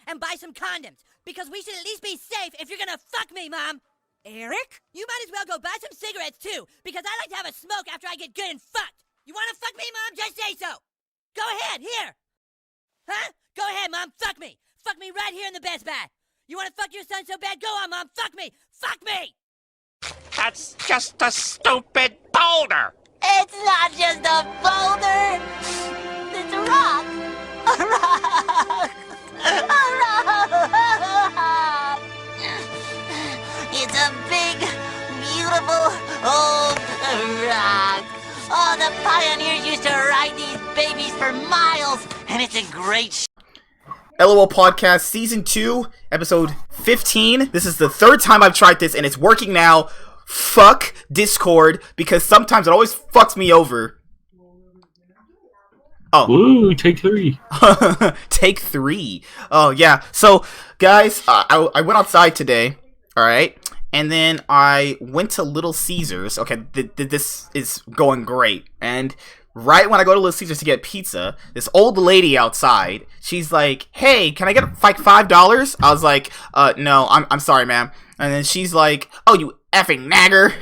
and buy some condoms. Because we should at least be safe if you're gonna fuck me, Mom. Eric? You might as well go buy some cigarettes, too, because I like to have a smoke after I get good and fucked. You wanna fuck me, Mom? Just say so. Go ahead, here. Huh? Go ahead, Mom, fuck me. Fuck me right here in the Best Buy. You wanna fuck your son so bad? Go on, Mom, fuck me. Fuck me! That's just a stupid boulder. It's not just a boulder. It's a rock. A rock. A rock. It's a big, beautiful old rock. Oh, the pioneers used to ride these babies for miles, and it's a great LOL Podcast Season 2, Episode 15. This is the third time I've tried this, and it's working now. Fuck Discord, because sometimes it always fucks me over. Oh. Ooh, take 3. Take 3. Oh, yeah. So, guys, I went outside today, alright? And then I went to Little Caesars. Okay, this is going great. And right when I go to Little Caesars to get pizza, this old lady outside, she's like, hey, can I get like $5? I was like, no, I'm sorry, ma'am. And then she's like, oh, you effing nagger.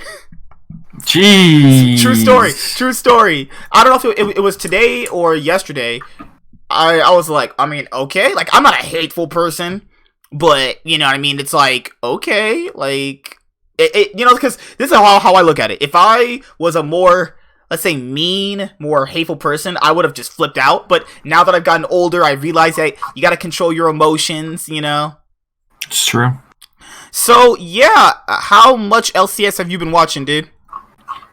Jeez. True story. I don't know if it was today or yesterday. I was like, I mean, okay. Like, I'm not a hateful person, but, you know what I mean? It's like, okay. Like, you know, because this is how I look at it. If I was a more, let's say, mean, more hateful person, I would have just flipped out. But now that I've gotten older, I realize that you got to control your emotions, you know? It's true. So, yeah, how much LCS have you been watching, dude?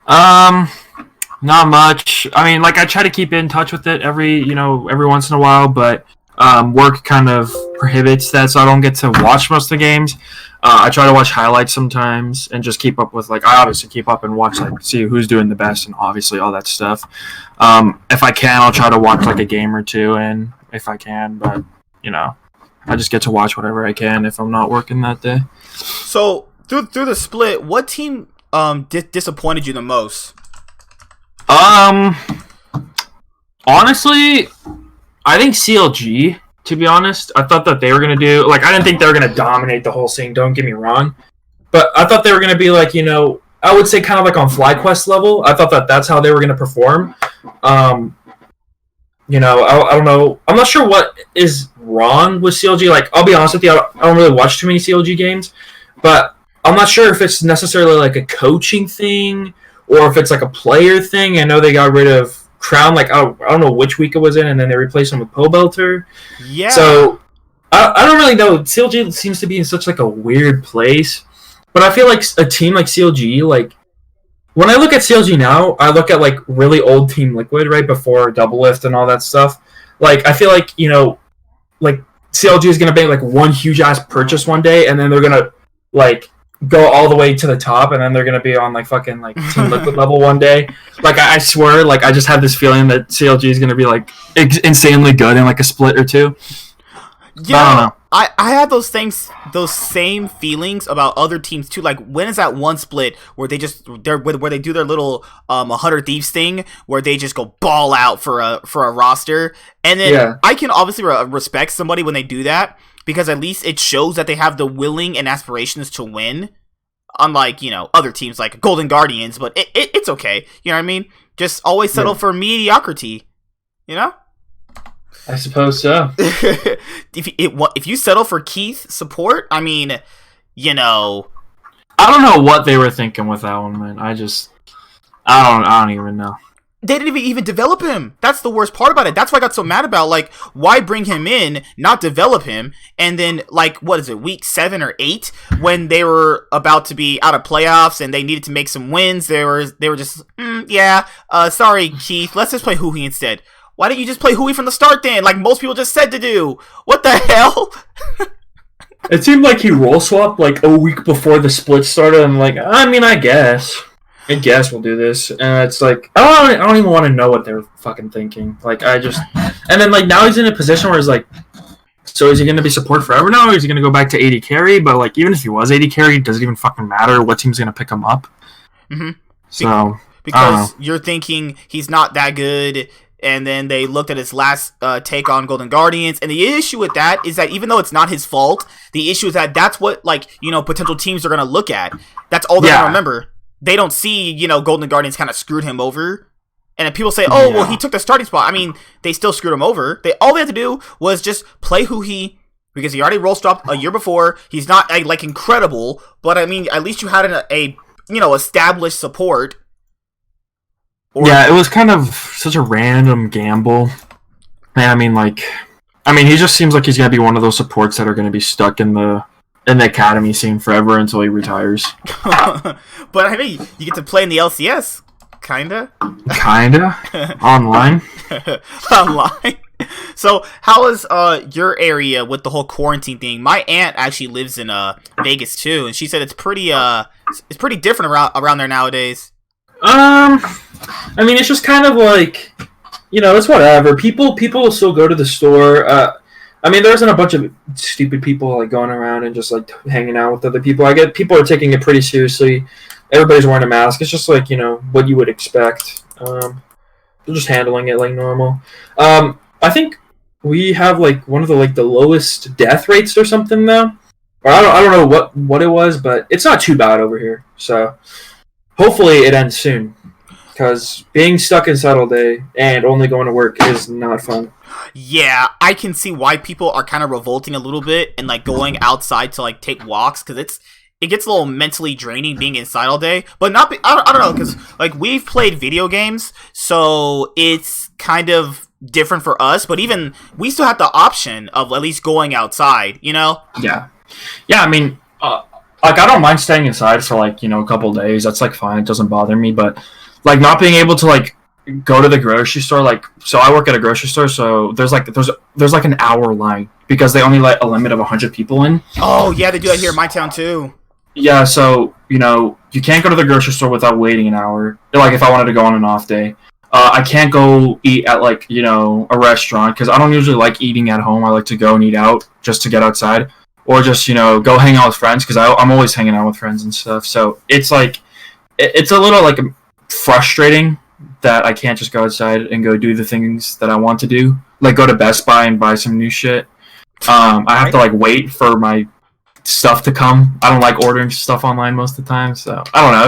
Not much. I mean, like, I try to keep in touch with it every once in a while, but work kind of prohibits that, so I don't get to watch most of the games. I try to watch highlights sometimes and just keep up with, like, I obviously keep up and watch, like, see who's doing the best and obviously all that stuff. If I can, I'll try to watch, like, a game or two, and if I can, but, you know, I just get to watch whatever I can if I'm not working that day. So, through the split, what team disappointed you the most? Honestly, I think CLG, to be honest. I thought that they were going to do, like, I didn't think they were going to dominate the whole scene, don't get me wrong. But I thought they were going to be, like, you know, I would say kind of like on FlyQuest level. I thought that that's how they were going to perform. You know, I don't know. I'm not sure what is wrong with CLG. Like, I'll be honest with you, I don't really watch too many CLG games. But I'm not sure if it's necessarily like a coaching thing or if it's like a player thing. I know they got rid of Crown, like, I don't know which week it was in, and then they replaced him with Pobelter. Yeah. So, I don't really know. CLG seems to be in such, like, a weird place. But I feel like a team like CLG, like, when I look at CLG now, I look at, like, really old Team Liquid, right, before Doublelift and all that stuff. Like, I feel like, you know, like, CLG is going to make, like, one huge-ass purchase one day, and then they're going to, like, go all the way to the top, and then they're going to be on, like, fucking, like, Team Liquid level one day. Like, I swear, like, I just have this feeling that CLG is going to be, like, insanely good in, like, a split or two. Yeah, I don't know. I had those same feelings about other teams too. Like, when is that one split where they do their little 100 Thieves thing where they just go ball out for a roster, and then I can obviously respect somebody when they do that because at least it shows that they have the willing and aspirations to win. Unlike, you know, other teams like Golden Guardians, but it's okay. You know what I mean? Just always settle for mediocrity. You know? I suppose so. if you settle for Keith support, I mean, you know, I don't know what they were thinking with that one, man. I don't even know. They didn't even develop him. That's the worst part about it. That's why I got so mad about, like, why bring him in, not develop him, and then, like, what is it, week 7 or 8, when they were about to be out of playoffs and they needed to make some wins, they were just, sorry, Keith, let's just play Hui instead. Why didn't you just play Hui from the start then, like most people just said to do? What the hell? It seemed like he role swapped, like, a week before the split started, and, like, I mean, I guess we'll do this. And it's like, I don't even want to know what they're fucking thinking. Like, and then, like, now he's in a position where he's like, so is he going to be support forever now, or is he going to go back to AD carry? But, like, even if he was AD carry, does it even fucking matter what team's going to pick him up? Mm-hmm. So, because you're thinking he's not that good, and then they looked at his last take on Golden Guardians. And the issue with that is that even though it's not his fault, the issue is that that's what, like, you know, potential teams are going to look at. That's all they're going to remember. They don't see, you know, Golden Guardians kind of screwed him over. And if people say, oh, well, he took the starting spot. I mean, they still screwed him over. All they had to do was just play because he already role stopped a year before. He's not, like, incredible. But, I mean, at least you had a you know, established support. Yeah, it was kind of such a random gamble. And I mean, he just seems like he's gonna be one of those supports that are gonna be stuck in the academy scene forever until he retires. But I mean, you get to play in the LCS, kinda online. Online. So, how is your area with the whole quarantine thing? My aunt actually lives in Vegas too, and she said it's pretty different around there nowadays. I mean, it's just kind of like, you know, it's whatever. People will still go to the store. I mean, there isn't a bunch of stupid people like going around and just like hanging out with other people. I get people are taking it pretty seriously. Everybody's wearing a mask. It's just like, you know, what you would expect. They're just handling it like normal. I think we have like one of the lowest death rates or something though. Or I don't know what it was, but it's not too bad over here. So hopefully it ends soon. Because being stuck inside all day and only going to work is not fun. Yeah, I can see why people are kind of revolting a little bit and like going outside to like take walks, because it gets a little mentally draining being inside all day. But I don't know, because like we've played video games, so it's kind of different for us. But even we still have the option of at least going outside, you know? Yeah. I mean, like I don't mind staying inside for like, you know, a couple of days. That's like fine. It doesn't bother me, but like not being able to like go to the grocery store, like, so I work at a grocery store, so there's like an hour line because they only let a limit of 100 people in. Oh yeah, they do that here in my town too. Yeah, so you know you can't go to the grocery store without waiting an hour. Like if I wanted to go on an off day, I can't go eat at like, you know, a restaurant because I don't usually like eating at home. I like to go and eat out just to get outside, or just, you know, go hang out with friends because I'm always hanging out with friends and stuff. So it's like it's a little like frustrating that I can't just go outside and go do the things that I want to do, like go to Best Buy and buy some new shit. I have to like wait for my stuff to come. I don't like ordering stuff online most of the time, so I don't know.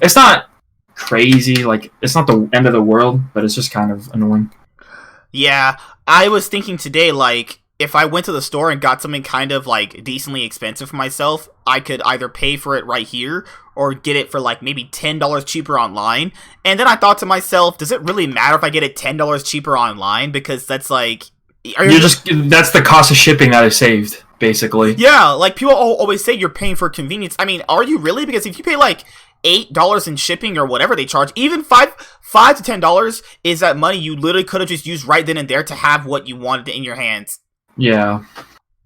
It's not crazy, like it's not the end of the world, but it's just kind of annoying. Yeah, I was thinking today, like, if I went to the store and got something kind of like decently expensive for myself, I could either pay for it right here or get it for like maybe $10 cheaper online. And then I thought to myself, does it really matter if I get it $10 cheaper online? Because that's like, that's the cost of shipping that I saved, basically. Yeah, like people always say you're paying for convenience. I mean, are you really? Because if you pay like $8 in shipping or whatever they charge, even $5 to $10 is that money you literally could have just used right then and there to have what you wanted in your hands. Yeah.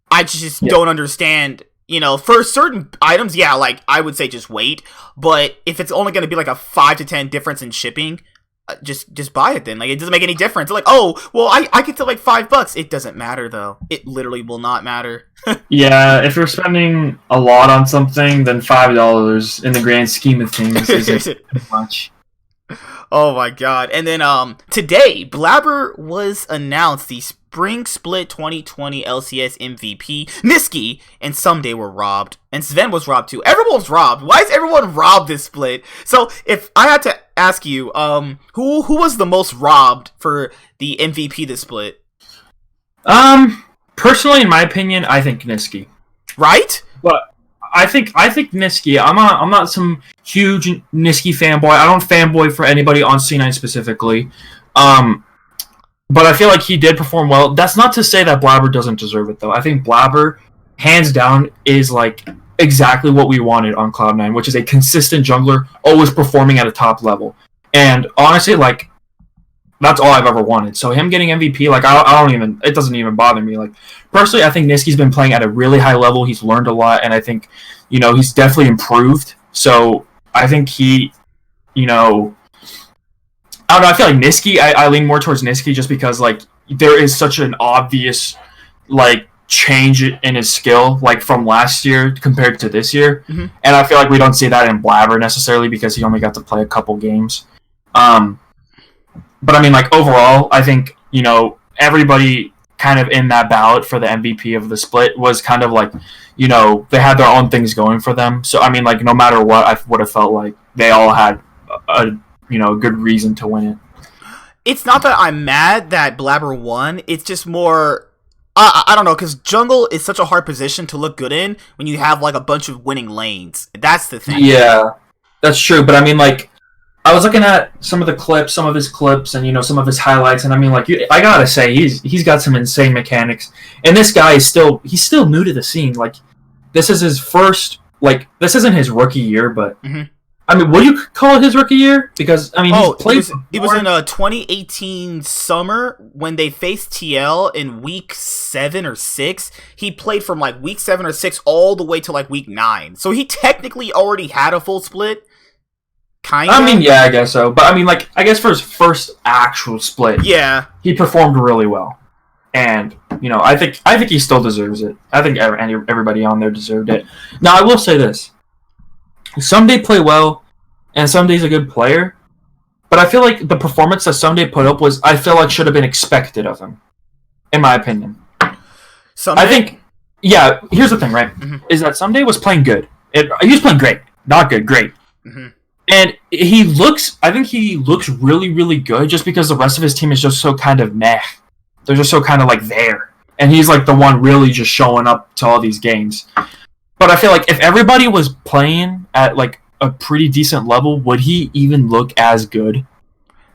I just don't understand, you know, for certain items, yeah, like, I would say just wait, but if it's only going to be, like, a 5 to 10 difference in shipping, just buy it then. Like, it doesn't make any difference. Like, oh, well, I get to, like, $5. It doesn't matter, though. It literally will not matter. Yeah, if you're spending a lot on something, then $5 in the grand scheme of things isn't much. Oh my god. And then today, Blabber was announced the Spring Split 2020 LCS MVP. Niski and Someday were robbed. And Sven was robbed too. Everyone's robbed. Why is everyone robbed this split? So if I had to ask you, who was the most robbed for the MVP this split? Personally, in my opinion, I think Niski. Right? But I think Niski. I'm not some huge Niski fanboy. I don't fanboy for anybody on C9 specifically. But I feel like he did perform well. That's not to say that Blabber doesn't deserve it, though. I think Blabber, hands down, is like exactly what we wanted on Cloud9, which is a consistent jungler, always performing at a top level. And honestly, like, that's all I've ever wanted. So him getting MVP, like, it doesn't even bother me. Like, personally, I think Niski's been playing at a really high level. He's learned a lot, and I think, you know, he's definitely improved. So I think he, you know, I don't know, I feel like Niski, I lean more towards Niski just because, like, there is such an obvious, like, change in his skill, like, from last year compared to this year. Mm-hmm. And I feel like we don't see that in Blabber necessarily because he only got to play a couple games. But I mean, like, overall, I think, everybody kind of in that ballot for the MVP of the split was kind of like, they had their own things going for them. So, I mean, like, no matter what, I would have felt like they all had a good reason to win it. It's not that I'm mad that Blabber won. It's just more, I don't know, because jungle is such a hard position to look good in when you have, like, a bunch of winning lanes. That's the thing. Yeah, that's true. But I mean, like, I was looking at some of his clips, and some of his highlights, and I mean, like, I gotta say, he's got some insane mechanics. And this guy is still new to the scene. Like, this is his first, like, this isn't his rookie year, but I mean, what do you call his rookie year? Because I mean, it was in a 2018 summer when they faced TL in week 7 or 6. He played from like week 7 or 6 all the way to like week 9. So he technically already had a full split. Kinda. I mean, yeah, I guess so. But I mean, like, I guess for his first actual split, yeah, he performed really well. And I think he still deserves it. I think everybody on there deserved it. Now, I will say this: Someday play well, and Someday's a good player. But I feel like the performance that Someday put up should have been expected of him, in my opinion. I think, yeah. Here's the thing, right? Is that Someday was playing good. He was playing great, not good, great. And I think he looks really, really good just because the rest of his team is just so kind of meh. They're just so kind of like there. And he's like the one really just showing up to all these games. But I feel like if everybody was playing at like a pretty decent level, would he even look as good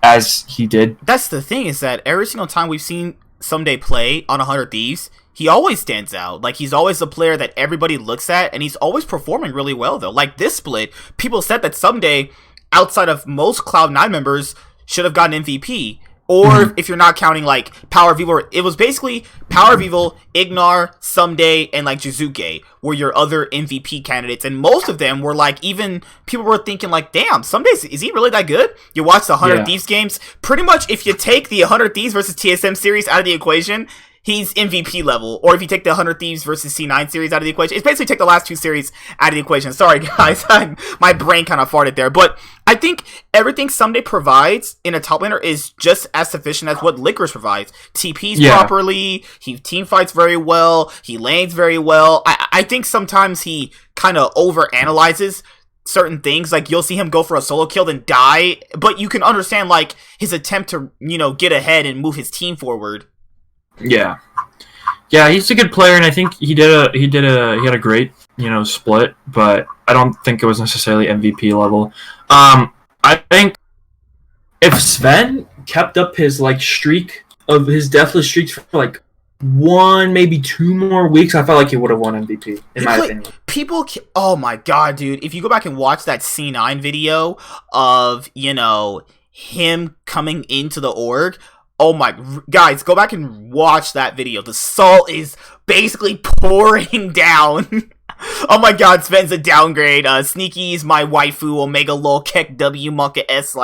as he did? That's the thing, is that every single time we've seen Someday play on 100 Thieves, he always stands out. Like, he's always the player that everybody looks at, and he's always performing really well, though. Like, this split, people said that Someday, outside of most Cloud9 members, should have gotten MVP. Or if you're not counting, like, Power of Evil, it was basically Power of Evil, Ignar, Someday, and, like, Jizuke were your other MVP candidates. And most of them were, like, even people were thinking, like, damn, Someday, is he really that good? You watch the 100 Thieves games, pretty much if you take the 100 Thieves versus TSM series out of the equation, he's MVP level. Or if you take the 100 Thieves versus C9 series out of the equation, it's basically take the last two series out of the equation. Sorry, guys. My brain kind of farted there. But I think everything Someday provides in a top laner is just as sufficient as what Licorice provides. TPs properly, he team fights very well, he lanes very well. I think sometimes he kind of overanalyzes certain things. Like, you'll see him go for a solo kill then die, but you can understand, like, his attempt to, get ahead and move his team forward. Yeah, he's a good player, and I think he had a great split, but I don't think it was necessarily MVP level. I think if Sven kept up his streak of his deathless streaks for like 1, maybe 2 more weeks, I felt like he would have won MVP in my opinion. Oh my god, dude! If you go back and watch that C9 video of him coming into the org. Oh my, guys, go back and watch that video. The salt is basically pouring down. Oh my god, Sven's a downgrade. Sneaky's my waifu, Omega Lol, Kek W, Monka S,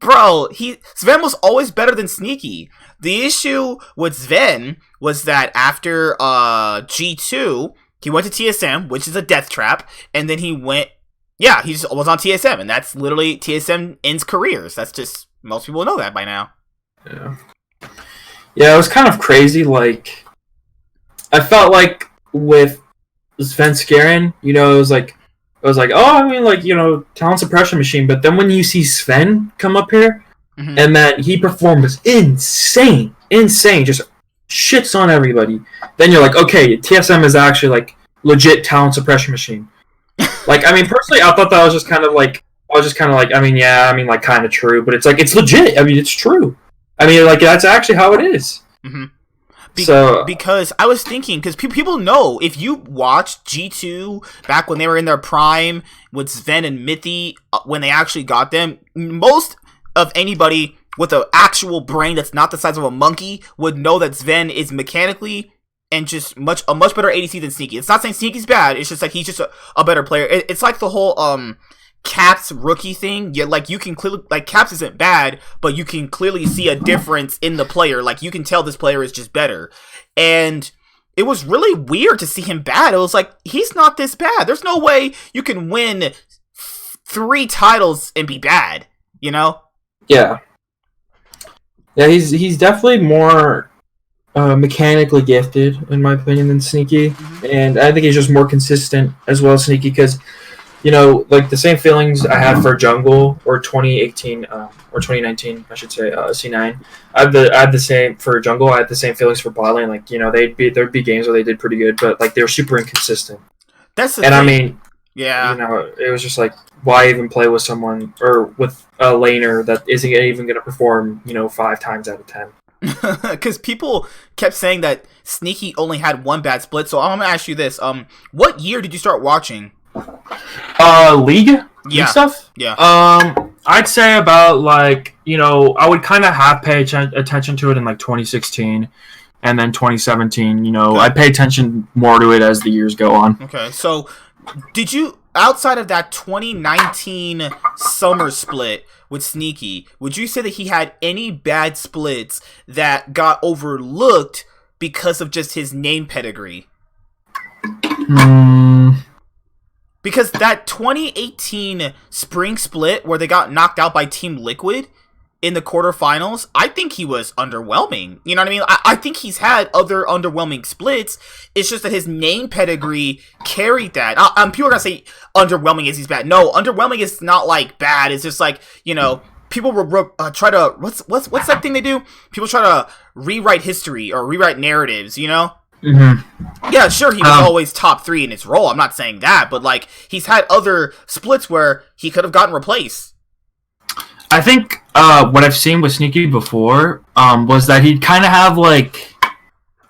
bro, Sven was always better than Sneaky. The issue with Sven was that after, G2, he went to TSM, which is a death trap, and then he was on TSM, and that's literally, TSM ends careers. That's just, most people know that by now. Yeah, it was kind of crazy. Like, I felt like with Sven Skaren, it was like, oh, I mean, talent suppression machine. But then when you see Sven come up here, and then he performs insane, just shits on everybody. Then you're like, okay, TSM is actually legit talent suppression machine. I mean, personally, I thought that was just kind of kind of true. But it's legit. I mean, it's true. I mean, that's actually how it is. Because I was thinking, because people know, if you watch G2 back when they were in their prime with Sven and Mithy, when they actually got them, most of anybody with an actual brain that's not the size of a monkey would know that Sven is mechanically and just a much better ADC than Sneaky. It's not saying Sneaky's bad, it's just he's just a better player. It's like the whole Caps rookie thing. You can clearly, Caps isn't bad, but you can clearly see a difference in the player. You can tell this player is just better. And it was really weird to see him bad. It was he's not this bad. There's no way you can win 3 titles and be bad, Yeah. Yeah, he's definitely more mechanically gifted, in my opinion, than Sneaky, and I think he's just more consistent as well as Sneaky because, like the same feelings I had for Jungle or 2018 or 2019, I should say, C9. I had the same for Jungle. I had the same feelings for Botlane. Like there'd be games where they did pretty good, but like they were super inconsistent. That's the And thing. I mean, Yeah. it was just like, why even play with someone or with a laner that isn't even going to perform, 5 times out of 10? Because people kept saying that Sneaky only had one bad split. So I'm gonna ask you this: what year did you start watching? League Yeah. stuff. Yeah. I'd say about like I would kind of half pay attention to it in like 2016, and then 2017. I pay attention more to it as the years go on. Okay. So, did you, outside of that 2019 summer split with Sneaky, would you say that he had any bad splits that got overlooked because of just his name pedigree? Because that 2018 spring split where they got knocked out by Team Liquid in the quarterfinals, I think he was underwhelming. You know what I mean? I think he's had other underwhelming splits. It's just that his name pedigree carried that. People are going to say underwhelming is he's bad. No, underwhelming is not like bad. It's just like, people try to, what's that thing they do? People try to rewrite history or rewrite narratives, Mm-hmm. Yeah, sure, he was always top 3 in his role. I'm not saying that, but like he's had other splits where he could have gotten replaced. I think what I've seen with Sneaky before was that he'd kind of have like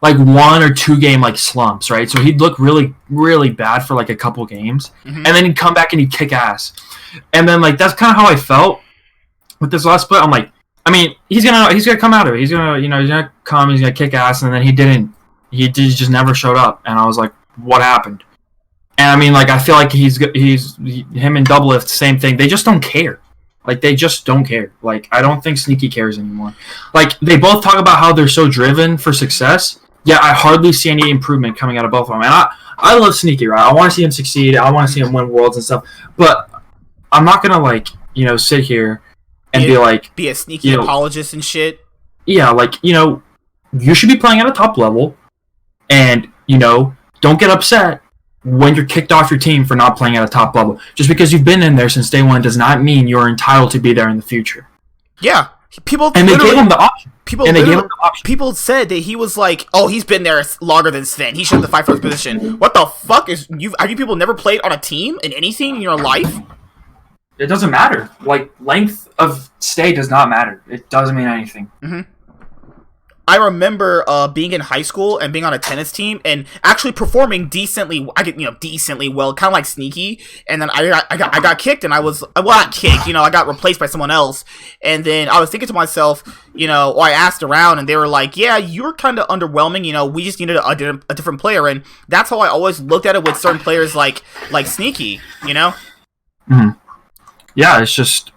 1 or 2 game like slumps, right? So he'd look really, really bad for like a couple games, and then he'd come back and he'd kick ass. And then like that's kind of how I felt with this last split. I'm like, I mean, he's gonna come out of it. He's gonna come, he's gonna kick ass, and then he didn't. He just never showed up, and I was like, what happened? And I mean, like, I feel like he's him and Doublelift, same thing. They just don't care. Like, they just don't care. Like, I don't think Sneaky cares anymore. Like, they both talk about how they're so driven for success. Yeah, I hardly see any improvement coming out of both of them. And I love Sneaky, right? I want to see him succeed. I want to see him win worlds and stuff. But I'm not gonna like, sit here and be a Sneaky apologist and shit. Yeah, like, you should be playing at a top level. And, don't get upset when you're kicked off your team for not playing at a top level. Just because you've been in there since day one does not mean you're entitled to be there in the future. Yeah. They gave him the option. People said that he was like, oh, he's been there longer than Sven. He should have the fight for his position. What the fuck have you people never played on a team in anything in your life? It doesn't matter. Like, length of stay does not matter. It doesn't mean anything. Mm-hmm. I remember being in high school and being on a tennis team and actually performing decently. Decently well, kind of like Sneaky. And then I got kicked, and I was not kicked. I got replaced by someone else. And then I was thinking to myself, I asked around, and they were like, "Yeah, you were kind of underwhelming. We just needed a different player." And that's how I always looked at it with certain players like Sneaky. Mm-hmm. Yeah, it's just,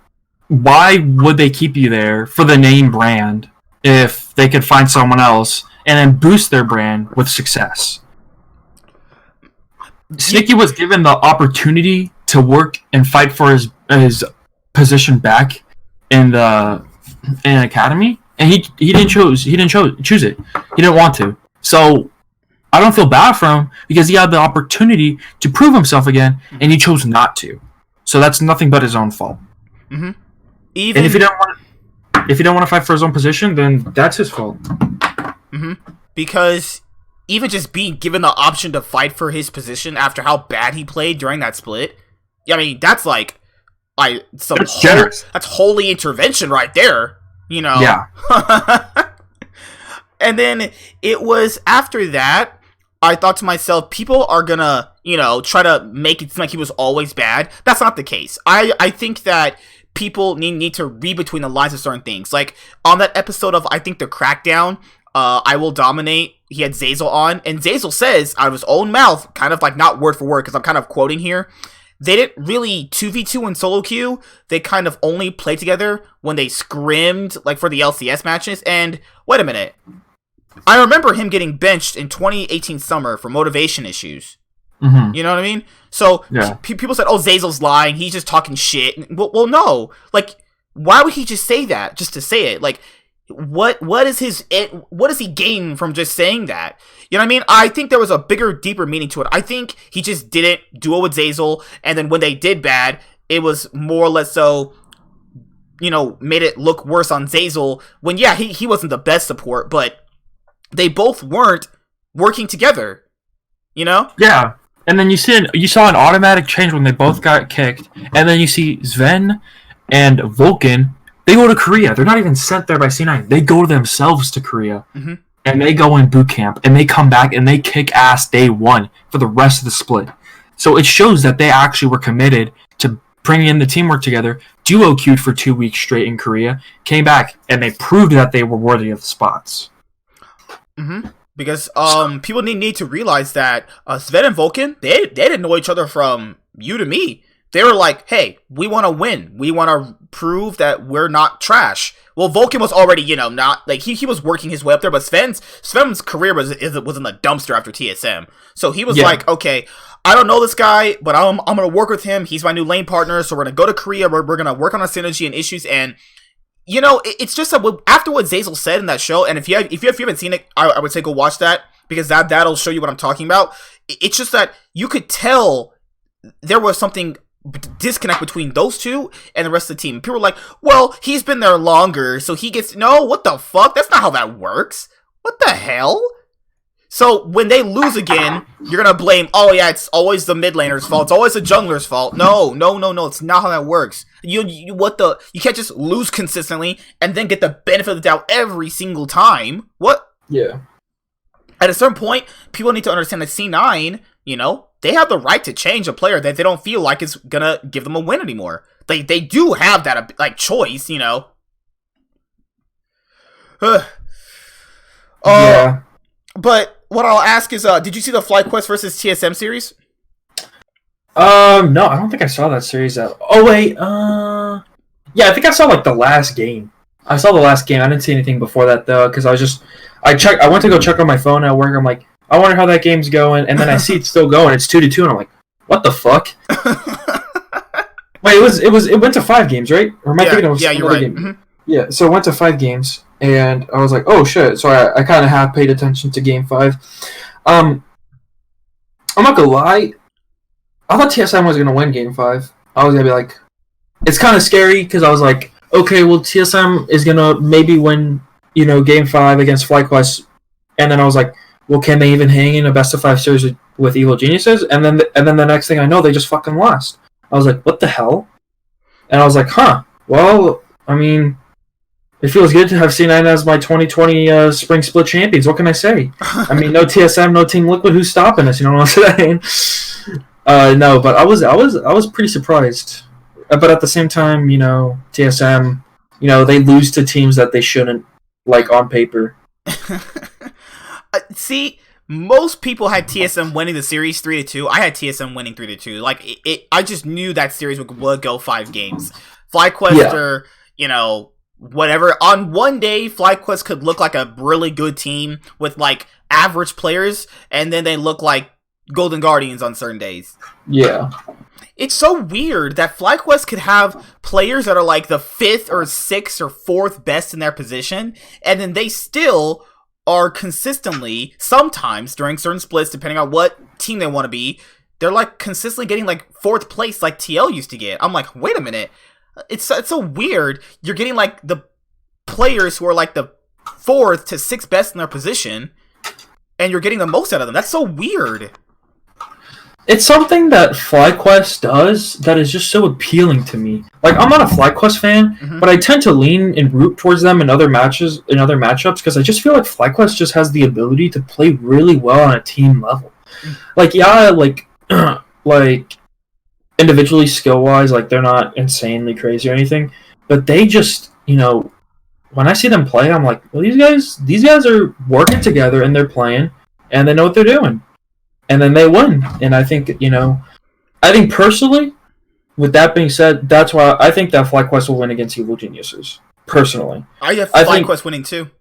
why would they keep you there for the name brand if they could find someone else and then boost their brand with success? Sneaky was given the opportunity to work and fight for his position back in academy, and he didn't choose it. He didn't want to. So I don't feel bad for him because he had the opportunity to prove himself again, and he chose not to. So that's nothing but his own fault. Mm-hmm. And if he don't want to fight for his own position, then that's his fault. Mm-hmm. Because even just being given the option to fight for his position after how bad he played during that split, I mean, that's like generous. That's holy intervention right there. Yeah. And then it was after that, I thought to myself, people are gonna, try to make it seem like he was always bad. That's not the case. I think that people need to read between the lines of certain things. Like, on that episode of, I think, The Crackdown, I Will Dominate, he had Zeyzal on, and Zeyzal says, out of his own mouth, kind of like, not word for word, because I'm kind of quoting here, they didn't really 2v2 in solo queue. They kind of only played together when they scrimmed, like, for the LCS matches. And, wait a minute. I remember him getting benched in 2018 summer for motivation issues. Mm-hmm. You know what I mean? So, yeah. People said, oh, Zeyzal's lying. He's just talking shit. Well, no. Like, why would he just say that just to say it? Like, what is what does he gain from just saying that? You know what I mean? I think there was a bigger, deeper meaning to it. I think he just didn't duo with Zeyzal, and then when they did bad, it was more or less so, you know, made it look worse on Zeyzal when, yeah, he wasn't the best support, but they both weren't working together, you know? Yeah. And then you saw an automatic change when they both got kicked, and then you see Sven and Vulcan, they go to Korea. They're not even sent there by C9. They go themselves to Korea. Mm-hmm. And they go in boot camp, and they come back, and they kick ass day one for the rest of the split. So it shows that they actually were committed to bringing in the teamwork together, duo queued for 2 weeks straight in Korea, came back, and they proved that they were worthy of the spots. Mm-hmm. Because people need to realize that Sven and Vulcan, they didn't know each other from you to me. They were like, hey, we want to win. We want to prove that we're not trash. Well, Vulcan was already, you know, not, like, he was working his way up there, but Sven's career was in the dumpster after TSM. So he was like, okay, I don't know this guy, but I'm going to work with him. He's my new lane partner, so we're going to go to Korea. We're going to work on our synergy and issues, and, you know, it's just that after what Zeyzal said in that show, and if you haven't seen it, I would say go watch that, because that'll show you what I'm talking about. It's just that you could tell there was something disconnect between those two and the rest of the team. People were like, well, he's been there longer, so he gets... No, what the fuck? That's not how that works. What the hell? So when they lose again, you're gonna blame, oh yeah, it's always the mid laner's fault, it's always the jungler's fault. No, it's not how that works. You can't just lose consistently and then get the benefit of the doubt every single time. What? Yeah. At a certain point, people need to understand that C9, you know, they have the right to change a player that they don't feel like is gonna give them a win anymore. They do have that, like, choice, you know. Yeah. But what I'll ask is, did you see the FlyQuest versus TSM series? No, I don't think I saw that series. Oh wait, yeah, I think I saw like the last game. I saw the last game. I didn't see anything before that though, because I went to go check on my phone at work. I'm like, I wonder how that game's going, and then I see it's still going. It's 2-2, and I'm like, what the fuck? Wait, it went to 5 games, right? Or am I thinking it was you're right. game? Mm-hmm. Yeah, so it went to 5 games, and I was like, oh shit. So I kind of have paid attention to game 5. I'm not gonna lie. I thought TSM was gonna win game 5. I was gonna be like, it's kind of scary because I was like, okay, well TSM is gonna maybe win, you know, game 5 against FlyQuest, and then I was like, well, can they even hang in a best of 5 series with Evil Geniuses? And then the next thing I know, they just fucking lost. I was like, what the hell? And I was like, huh. Well, I mean, it feels good to have C9 as my 2020 Spring Split champions. What can I say? I mean, no TSM, no Team Liquid. Who's stopping us? You know what I'm saying? No, but I was pretty surprised. But at the same time, you know, TSM, you know, they lose to teams that they shouldn't, like on paper. See, most people had TSM winning the series 3-2. I had TSM winning 3-2. Like, I just knew that series would go 5 games. FlyQuest or, you know, whatever. On one day, FlyQuest could look like a really good team with, like, average players, and then they look like Golden Guardians on certain days. Yeah. It's so weird that FlyQuest could have players that are, like, the 5th or 6th or 4th best in their position, and then they still are consistently, sometimes during certain splits, depending on what team they want to be, they're like consistently getting like 4th place like TL used to get. I'm like, wait a minute. It's so weird. You're getting like the players who are like the 4th to 6th best in their position, and you're getting the most out of them. That's so weird. It's something that FlyQuest does that is just so appealing to me. Like, I'm not a FlyQuest fan, but I tend to lean and root towards them in other matchups, because I just feel like FlyQuest just has the ability to play really well on a team level. Like, yeah, like, like, individually skill-wise, like, they're not insanely crazy or anything, but they just, you know, when I see them play, I'm like, well, these guys are working together, and they're playing, and they know what they're doing. And then they win. And I think, you know, personally, with that being said, that's why I think that FlyQuest will win against Evil Geniuses. Personally. I have FlyQuest winning too.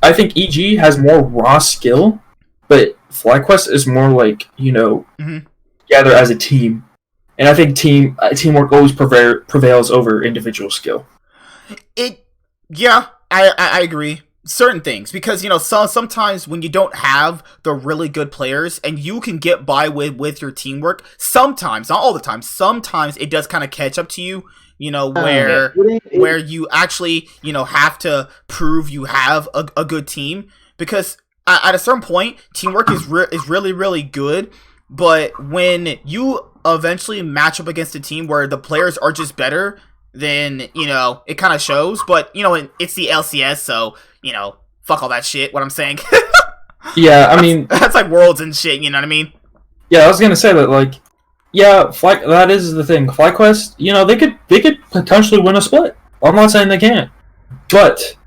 I think EG has more raw skill, but FlyQuest is more like, you know, together as a team. And I think teamwork always prevails over individual skill. Yeah, I agree. Certain things, because sometimes when you don't have the really good players and you can get by with your teamwork, sometimes, not all the time, sometimes it does kind of catch up to you, where you actually have to prove you have a good team, because at a certain point teamwork is really, really good, but when you eventually match up against a team where the players are just better, then it kind of shows. But it's the LCS, so fuck all that shit. What I'm saying. Yeah, I mean that's like Worlds and shit. You know what I mean? Yeah, I was gonna say that. Like, yeah, that is the thing. FlyQuest, they could potentially win a split. I'm not saying they can't, but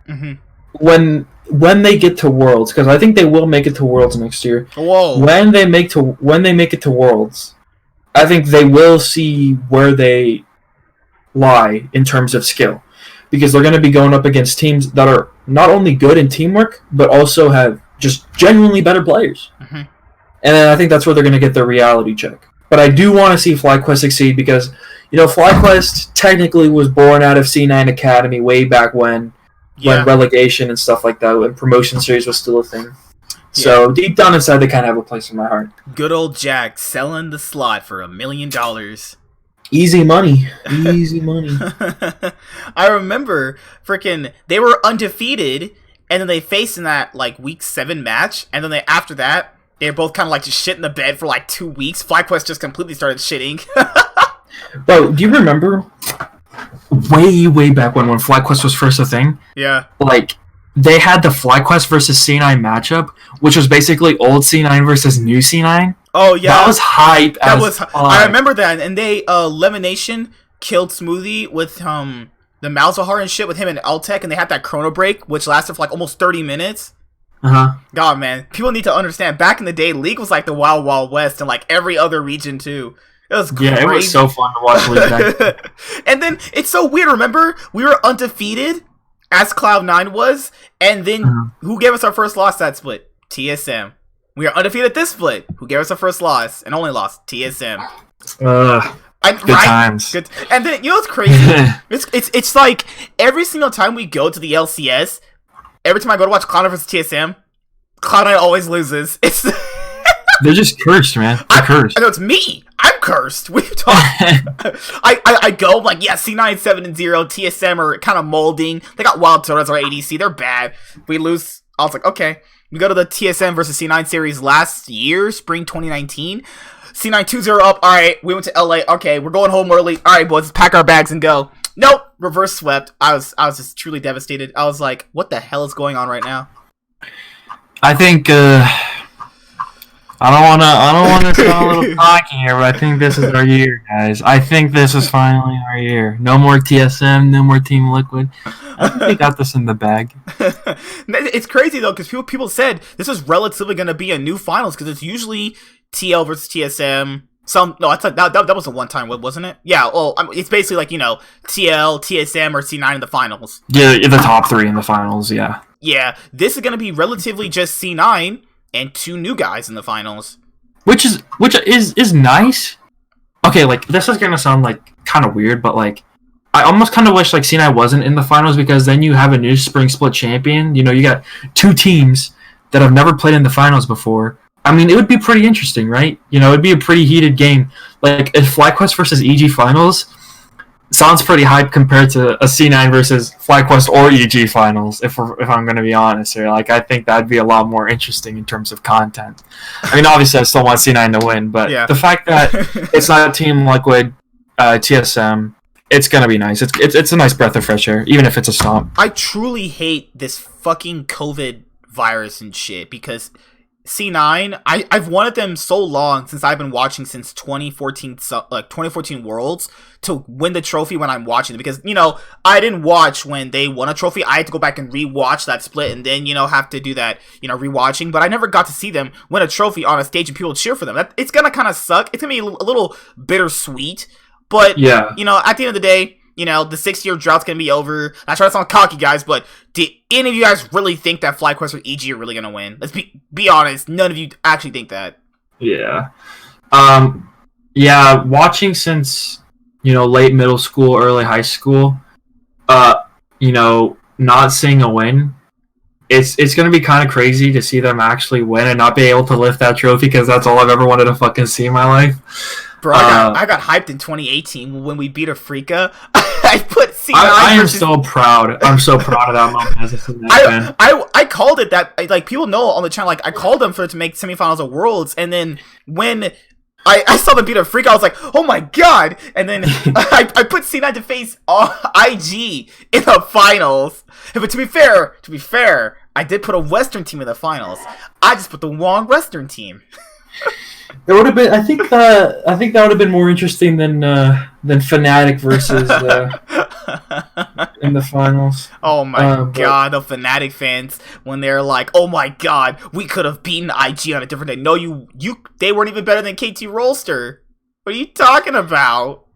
when they get to Worlds, because I think they will make it to Worlds next year. Whoa! When they make it to Worlds, I think they will see where they lie in terms of skill, because they're going to be going up against teams that are not only good in teamwork but also have just genuinely better players. And then I think that's where they're going to get their reality check. But I do want to see FlyQuest succeed, because FlyQuest technically was born out of C9 Academy way back when relegation and stuff like that, when promotion series was still a thing. So deep down inside, they kind of have a place in my heart. Good old Jack selling the slot for $1 million. Easy money. Easy money. I remember they were undefeated, and then they faced in that like week 7 match, and then after that they were both kind of like just shit in the bed for like 2 weeks. FlyQuest just completely started shitting. Bro, do you remember way back when FlyQuest was first a thing? Yeah. Like, they had the FlyQuest versus C9 matchup, which was basically old C9 versus new C9. Oh yeah, that was hype. I remember that, and they Lemonation killed Smoothie with the Malzahar and shit with him and Altec, and they had that Chrono Break, which lasted for like almost 30 minutes. God, man, people need to understand. Back in the day, League was like the Wild Wild West, and like every other region too. It was crazy. Yeah, it was so fun to watch League back. And then it's so weird. Remember, we were undefeated as Cloud9 was, and then who gave us our first loss that split? TSM. We are undefeated this split. Who gave us our first loss and only lost? TSM. Good times. Good. And then what's crazy? it's like every single time we go to the LCS, every time I go to watch Cloud9 versus TSM, Cloud9 always loses. They're just cursed, man. They're cursed. I know, it's me. I'm cursed. We've talked. I go like, yeah, C9 7-0, TSM are kind of molding. They got Wild Turtles or ADC. They're bad. We lose. I was like, okay. We go to the TSM versus C9 series last year, spring 2019. C9 2-0 up. All right, we went to LA. Okay, we're going home early. All right, boys, let's pack our bags and go. Nope, reverse swept. I was just truly devastated. I was like, what the hell is going on right now? I think I don't wanna sound a little cocky here, but I think this is our year, guys. I think this is finally our year. No more TSM, no more Team Liquid. I think they got this in the bag. It's crazy though, because people said this is relatively going to be a new finals, because it's usually TL versus TSM. That was a one time, wasn't it? Yeah. Well, it's basically like TL, TSM, or C9 in the finals. Yeah, the top 3 in the finals. Yeah. Yeah. This is going to be relatively just C9 and 2 new guys in the finals, which is nice. Okay, like this is gonna sound like kind of weird, but like I almost kind of wish like C9 wasn't in the finals, because then you have a new spring split champion. You got 2 teams that have never played in the finals before. I mean, it would be pretty interesting, right? It'd be a pretty heated game. Like if FlyQuest versus EG finals sounds pretty hype compared to a C9 versus FlyQuest or EG finals. If I'm going to be honest here, like I think that'd be a lot more interesting in terms of content. I mean, obviously I still want C9 to win, but the fact that it's not Team Liquid, TSM, it's gonna be nice. It's a nice breath of fresh air, even if it's a stomp. I truly hate this fucking COVID virus and shit, because C9, I've wanted them so long, since I've been watching since 2014 Worlds, to win the trophy when I'm watching it, because I didn't watch when they won a trophy. I had to go back and rewatch that split, and then have to do that rewatching. But I never got to see them win a trophy on a stage and people cheer for them. It's gonna kind of suck. It's gonna be a little bittersweet. But yeah, at the end of the day, the 6-year drought's gonna be over. Not trying to sound cocky, guys, but did any of you guys really think that FlyQuest or EG are really gonna win? Let's be honest. None of you actually think that. Yeah. Yeah. Watching since late middle school, early high school. not seeing a win, it's gonna be kind of crazy to see them actually win and not be able to lift that trophy because that's all I've ever wanted to fucking see in my life. Bro, I got hyped in 2018 when we beat Afrika. I put C9 I am versus- so proud. I'm so proud of that moment as a Fnatic fan. I called it that. Like, people know on the channel, like, I called them for it to make semifinals of Worlds, and then when I saw them beat Afrika, I was like, oh my god! And then I put C9 to face IG in the finals. But to be fair, I did put a Western team in the finals. I just put the wrong Western team. It would have been. I think that would have been more interesting than Fnatic versus in the finals. Oh my god, the Fnatic fans when they're like, "Oh my god, we could have beaten IG on a different day." No, they weren't even better than KT Rolster. What are you talking about?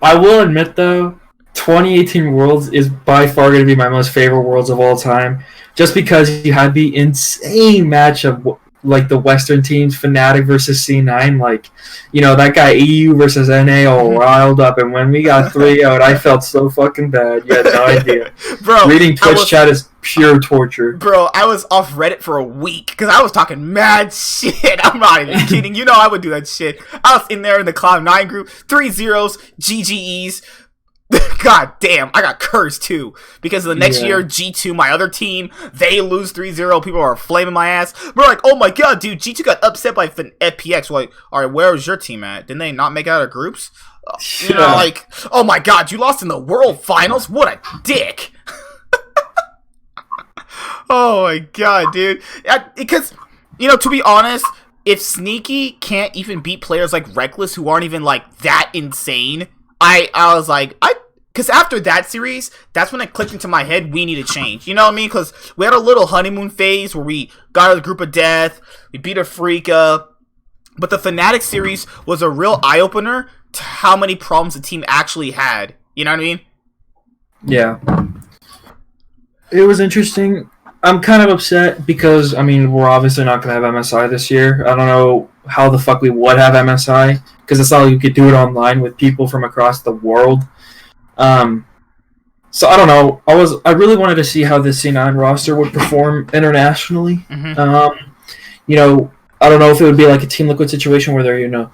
I will admit though, 2018 Worlds is by far going to be my most favorite Worlds of all time, just because you had the insane match of like the Western teams, Fnatic versus C9, like, you know, that guy EU versus NA all riled up, and when we got 3-0, I felt so fucking bad. You had no idea. Bro, reading Twitch chat is pure torture. Bro, I was off Reddit for a week because I was talking mad shit. I'm not even kidding. You know I would do that shit. I was in there in the Cloud9 group, 3-0s, GGEs. God damn, I got cursed too. Because the next year, G2, my other team, they lose 3-0. People are flaming my ass. We're like, oh my god, dude, G2 got upset by FPX. We're like, alright, where was your team at? Didn't they not make it out of groups? You know, like, oh my god, you lost in the World Finals? What a dick. Oh my god, dude. Because, you know, to be honest, if Sneaky can't even beat players like Reckless who aren't even, like, that insane, I was like, because after that series, that's when it clicked into my head, we need to change. You know what I mean? Because we had a little honeymoon phase where we got out of the group of death, we beat Afrika, but the Fnatic series was a real eye-opener to how many problems the team actually had. You know what I mean? Yeah. It was interesting. I'm kind of upset because, I mean, we're obviously not going to have MSI this year. I don't know how the fuck we would have MSI, because it's not like you could do it online with people from across the world. So I don't know. I really wanted to see how the C9 roster would perform internationally. Mm-hmm. You know, I don't know if it would be like a Team Liquid situation where they're, you know,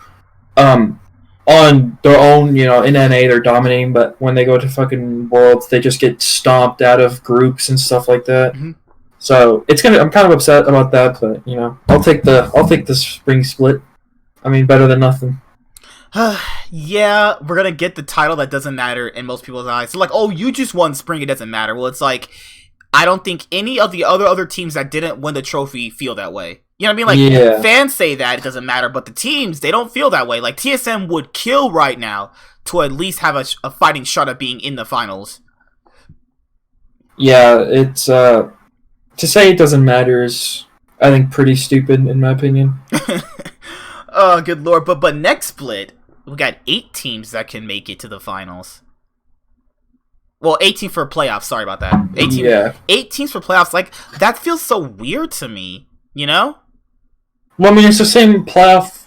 on their own, you know, in NA they're dominating, but when they go to fucking Worlds, they just get stomped out of groups and stuff like that. Mm-hmm. So I'm kind of upset about that, but you know, I'll take the spring split. I mean, better than nothing. Yeah, we're gonna get the title that doesn't matter in most people's eyes. So like, oh, you just won spring, it doesn't matter. Well, it's like, I don't think any of the other teams that didn't win the trophy feel that way. You know what I mean? Like, fans say that it doesn't matter, but the teams, they don't feel that way. Like, TSM would kill right now to at least have a fighting shot at being in the finals. Yeah, it's to say it doesn't matter is, I think, pretty stupid in my opinion. Oh, good lord! But next split, we got 8 teams that can make it to the finals. Well, 18 for playoffs. Sorry about that. 8 teams for playoffs. Like, that feels so weird to me. You know? Well, I mean, it's the same playoff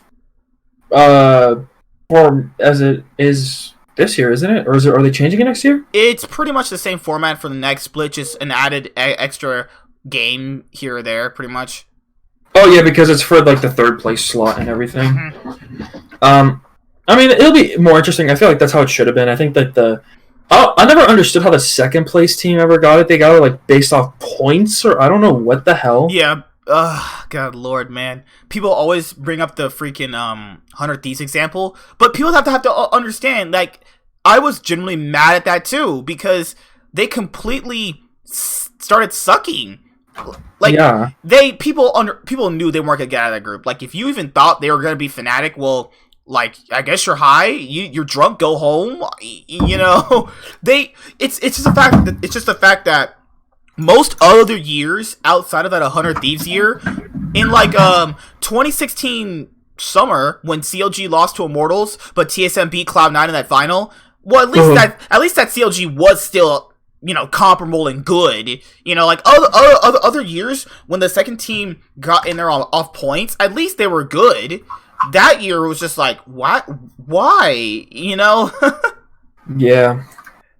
form as it is this year, isn't it? Or are they changing it next year? It's pretty much the same format for the next split, just an added extra game here or there, pretty much. Oh yeah, because it's for like the 3rd place slot and everything. Mm-hmm. I mean, it'll be more interesting. I feel like that's how it should have been. I think that I never understood how the 2nd place team ever got it. They got it like based off points, or I don't know what the hell. Yeah. God lord, man. People always bring up the freaking 100 Thieves example, but people have to understand, like, I was genuinely mad at that too, because they completely started sucking. Like, yeah. People knew they weren't gonna get out of that group. Like, if you even thought they were gonna be Fnatic, well, like, I guess you're high, you're drunk, go home. You know, it's just the fact that most other years outside of that 100 Thieves year, in like 2016 summer when CLG lost to Immortals, but TSM beat Cloud9 in that final. Well, at least that CLG was still, you know, comparable and good. You know, like other years when the second team got in there off points, at least they were good. That year was just like, what? Why? You know? Yeah.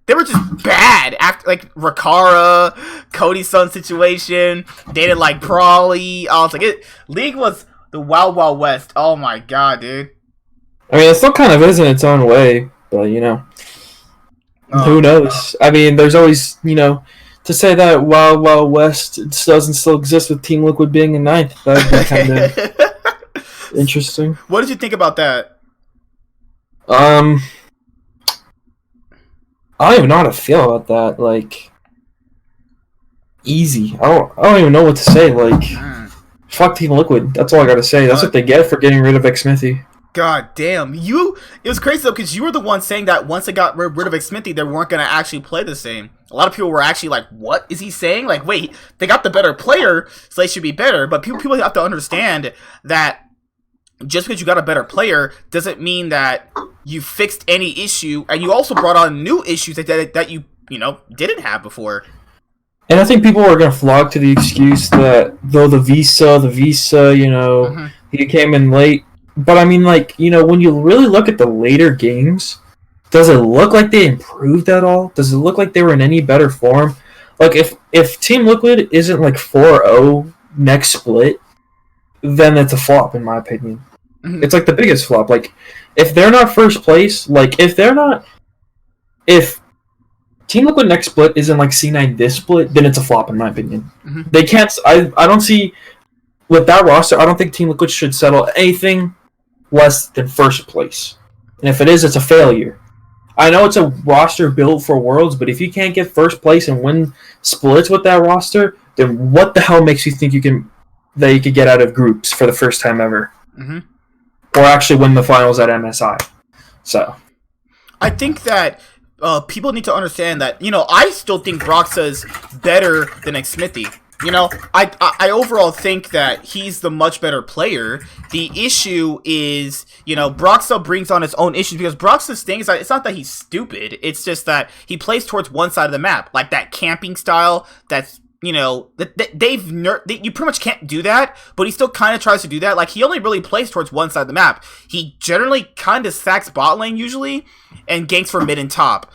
They were just bad after like Rakara, Cody's son situation. They did like Prawley. I was like, League was the Wild Wild West. Oh my god, dude. I mean, it still kind of is in its own way, but who knows? I mean, there's always to say that Wild Wild West doesn't still exist with Team Liquid being in 9th. That'd be kind of interesting. What did you think about that? I don't even know how to feel about that. Like, easy. I don't even know what to say. Like, fuck Team Liquid. That's all I gotta say. That's what they get for getting rid of Xmithy. God damn. It was crazy though, because you were the one saying that once they got rid of Xmithy, they weren't gonna actually play the same. A lot of people were actually like, what is he saying? Like, wait, they got the better player, so they should be better. But people have to understand that just because you got a better player doesn't mean that you fixed any issue, and you also brought on new issues that you didn't have before. And I think people are going to flock to the excuse that though the visa, he came in late. But I mean, like, when you really look at the later games, does it look like they improved at all? Does it look like they were in any better form? Like, if Team Liquid isn't like 4-0 next split, then it's a flop, in my opinion. Mm-hmm. It's like the biggest flop. Like, if they're not first place, like, if Team Liquid next split isn't like C9 this split, then it's a flop, in my opinion. Mm-hmm. They can't. I don't see with that roster. I don't think Team Liquid should settle anything less than first place. And if it is, it's a failure. I know it's a roster built for Worlds, but if you can't get first place and win splits with that roster, then what the hell makes you think you could get out of groups for the first time ever? Mm-hmm. Or actually win the finals at MSI? So, I think that people need to understand that, I still think Broxah's better than Xmithy. I overall think that he's the much better player. The issue is, Broxah brings on his own issues because Broxah's thing is that it's not that he's stupid. It's just that he plays towards one side of the map, like that camping style. That's you pretty much can't do that, but he still kind of tries to do that. Like, he only really plays towards one side of the map. He generally kind of stacks bot lane usually and ganks for mid and top.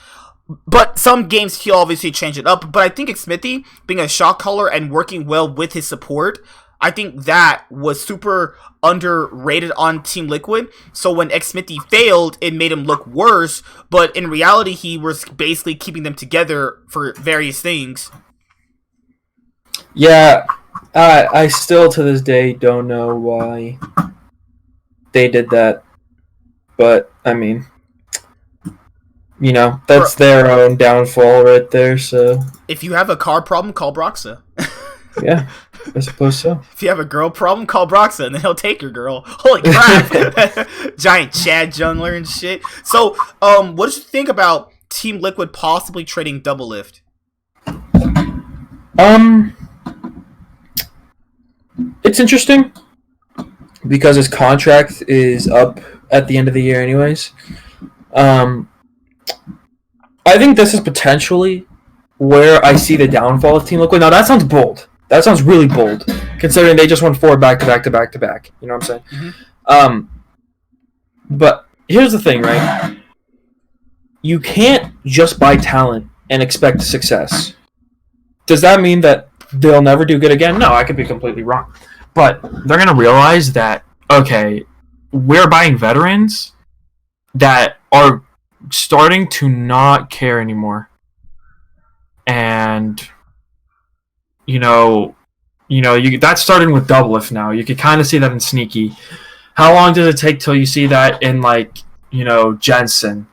But some games he'll obviously change it up. But I think Xmithy, being a shot caller and working well with his support, I think that was super underrated on Team Liquid. So when Xmithy failed, it made him look worse. But in reality, he was basically keeping them together for various things. Yeah, I still to this day don't know why they did that. But, I mean, that's their own downfall right there, so... If you have a car problem, call Broxah. Yeah, I suppose so. If you have a girl problem, call Broxah, and then he'll take your girl. Holy crap! Giant Chad jungler and shit. So, what did you think about Team Liquid possibly trading Doublelift? It's interesting because his contract is up at the end of the year anyways. I think this is potentially where I see the downfall of Team Liquid. Now, that sounds bold. That sounds really bold, considering they just won 4 back-to-back. You know what I'm saying? Mm-hmm. But here's the thing, right? You can't just buy talent and expect success. Does that mean that they'll never do good again? No, I could be completely wrong. But they're going to realize that, okay, we're buying veterans that are starting to not care anymore. And, that's starting with Doublelift now. You can kind of see that in Sneaky. How long does it take till you see that in, Jensen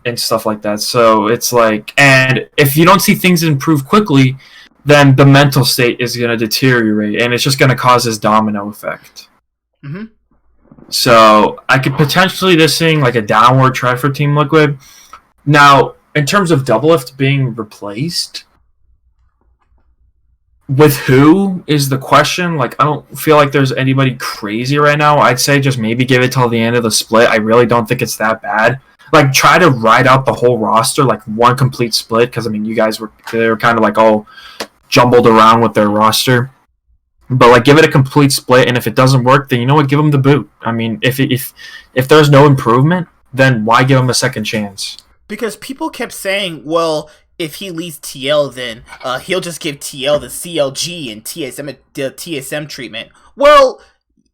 and stuff like that? So it's like, and if you don't see things improve quickly, then the mental state is going to deteriorate, and it's just going to cause this domino effect. Mm-hmm. So I could potentially this thing like a downward trend for Team Liquid. Now, in terms of Doublelift being replaced, with who is the question? Like, I don't feel like there's anybody crazy right now. I'd say just maybe give it till the end of the split. I really don't think it's that bad. Like, try to ride out the whole roster, like one complete split, because I mean, they were kind of like all jumbled around with their roster. But like, give it a complete split, and if it doesn't work, then you know what? Give them the boot. I mean, if there's no improvement, then why give them a second chance? Because people kept saying, well, if he leaves TL, then he'll just give TL the CLG and the TSM treatment. Well,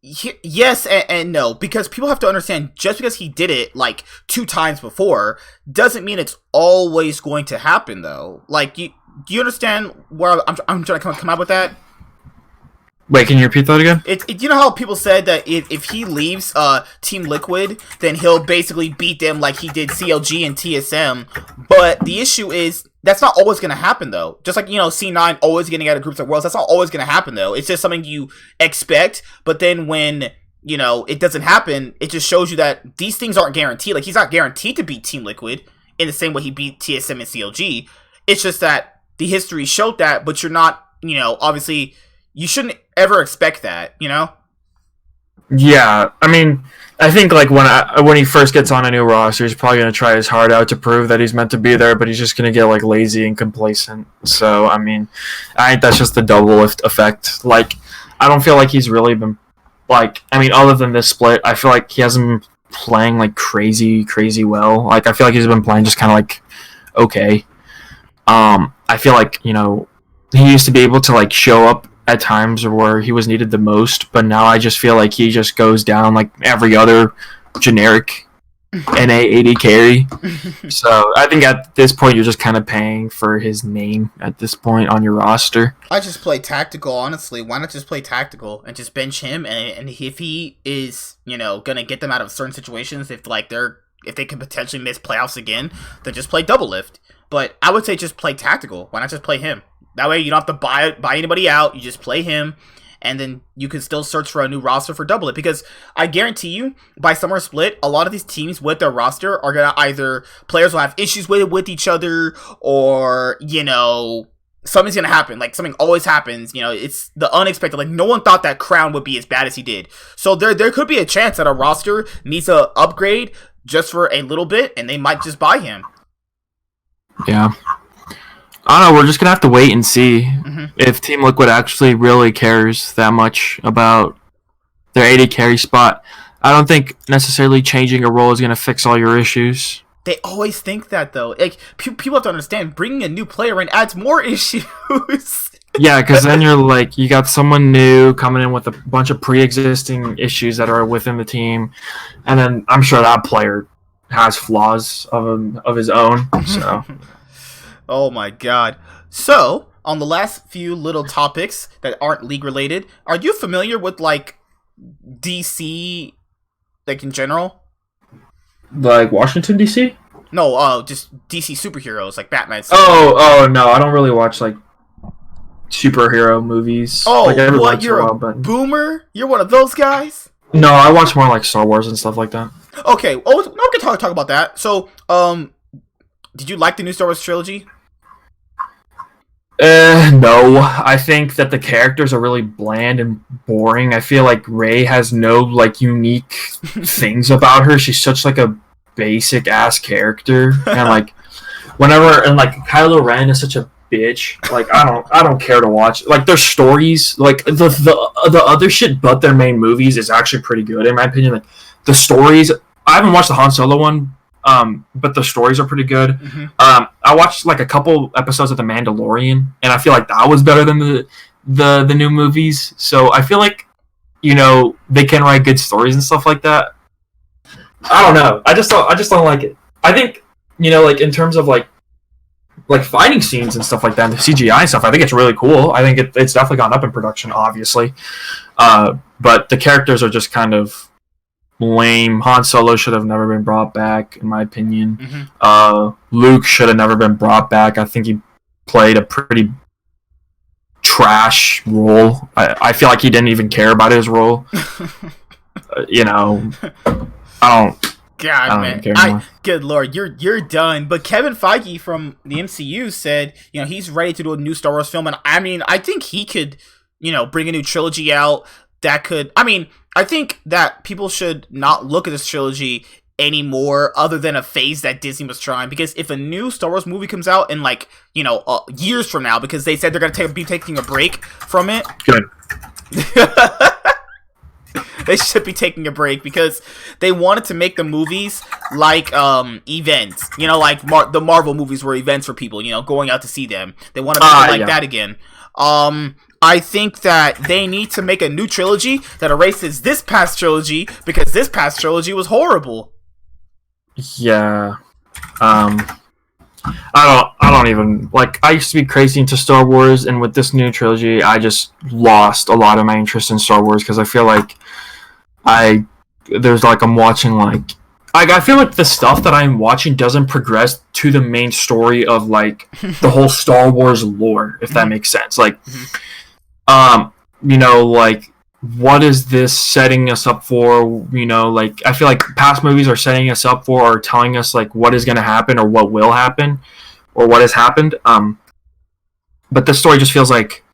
yes and no, because people have to understand, just because he did it like 2 times before doesn't mean it's always going to happen, though. Like, do you understand where I'm trying to come up with that? Wait, can you repeat that again? You know how people said that if he leaves Team Liquid, then he'll basically beat them like he did CLG and TSM. But the issue is, that's not always going to happen, though. Just like, C9 always getting out of groups like Worlds, that's not always going to happen, though. It's just something you expect, but then when, it doesn't happen, it just shows you that these things aren't guaranteed. Like, he's not guaranteed to beat Team Liquid in the same way he beat TSM and CLG. It's just that the history showed that, but you're not, obviously, you shouldn't ever expect that, Yeah, I mean, I think like when he first gets on a new roster, he's probably going to try his heart out to prove that he's meant to be there, but he's just going to get like lazy and complacent. So, I mean, I think that's just the double effect. Like, I don't feel like he's really been, like, I mean, other than this split, I feel like he hasn't been playing like crazy well. Like, I feel like he's been playing just kind of like okay. I feel like, he used to be able to like show up at times where he was needed the most, but now I just feel like he just goes down like every other generic NA AD carry. So I think at this point you're just kind of paying for his name at this point on your roster. I just play tactical, honestly. Why not just play tactical and just bench him? And if he is, gonna get them out of certain situations, if they can potentially miss playoffs again, then just play double lift. But I would say just play tactical. Why not just play him? That way you don't have to buy anybody out. You just play him, and then you can still search for a new roster for double it. Because I guarantee you, by Summer Split, a lot of these teams with their roster are going to either, players will have issues with each other, or, something's going to happen. Like, something always happens. It's the unexpected. Like, no one thought that Crown would be as bad as he did. So there could be a chance that a roster needs to upgrade just for a little bit, and they might just buy him. Yeah. I don't know, we're just going to have to wait and see if Team Liquid actually really cares that much about their AD carry spot. I don't think necessarily changing a role is going to fix all your issues. They always think that, though. Like, people have to understand, bringing a new player in adds more issues. Yeah, because then you got someone new coming in with a bunch of pre-existing issues that are within the team, and then I'm sure that player has flaws of his own, so... Oh my god. So, on the last few little topics that aren't league related, are you familiar with, like, DC, like, in general? Like Washington, D.C.? No, just DC superheroes, like Batman. Oh, no, I don't really watch, like, superhero movies. Oh, like, what, you're a boomer? You're one of those guys? No, I watch more, like, Star Wars and stuff like that. Okay, we can talk about that. So, did you like the new Star Wars trilogy? No. I think that the characters are really bland and boring. I feel like Rey has no, like, unique things about her. She's such, like, a basic-ass character. And, like, Kylo Ren is such a bitch. Like, I don't care to watch. Like, their stories, like, the other shit but their main movies is actually pretty good, in my opinion. Like, the stories... I haven't watched the Han Solo one, but the stories are pretty good. Mm-hmm. I watched like a couple episodes of The Mandalorian, and I feel like that was better than the new movies. So I feel like they can write good stories and stuff like that. I don't know. I just don't like it. I think like in terms of like fighting scenes and stuff like that, and the CGI and stuff, I think it's really cool. I think it's definitely gone up in production, obviously. But the characters are just kind of lame. Han Solo should have never been brought back, in my opinion. Mm-hmm. Luke should have never been brought back. I think he played a pretty trash role. I feel like he didn't even care about his role. I don't. God, man. Good lord, you're done. But Kevin Feige from the MCU said, he's ready to do a new Star Wars film, and I mean, I think he could, bring a new trilogy out that could. I mean, I think that people should not look at this trilogy anymore other than a phase that Disney was trying, because if a new Star Wars movie comes out in years from now, because they said they're going to be taking a break from it. Good. They should be taking a break because they wanted to make the movies like events. You know, like the Marvel movies were events for people. You know, going out to see them. They want to make it like that again. I think that they need to make a new trilogy that erases this past trilogy because this past trilogy was horrible. Yeah. I don't even like. I used to be crazy into Star Wars, and with this new trilogy, I just lost a lot of my interest in Star Wars because I feel like I'm watching I feel like the stuff that I'm watching doesn't progress to the main story of like the whole Star Wars lore, if that makes sense. Like, you know, like what is this setting us up for? You know, like I feel like past movies are setting us up for or telling us like what is going to happen or what will happen or what has happened. But this story just feels like,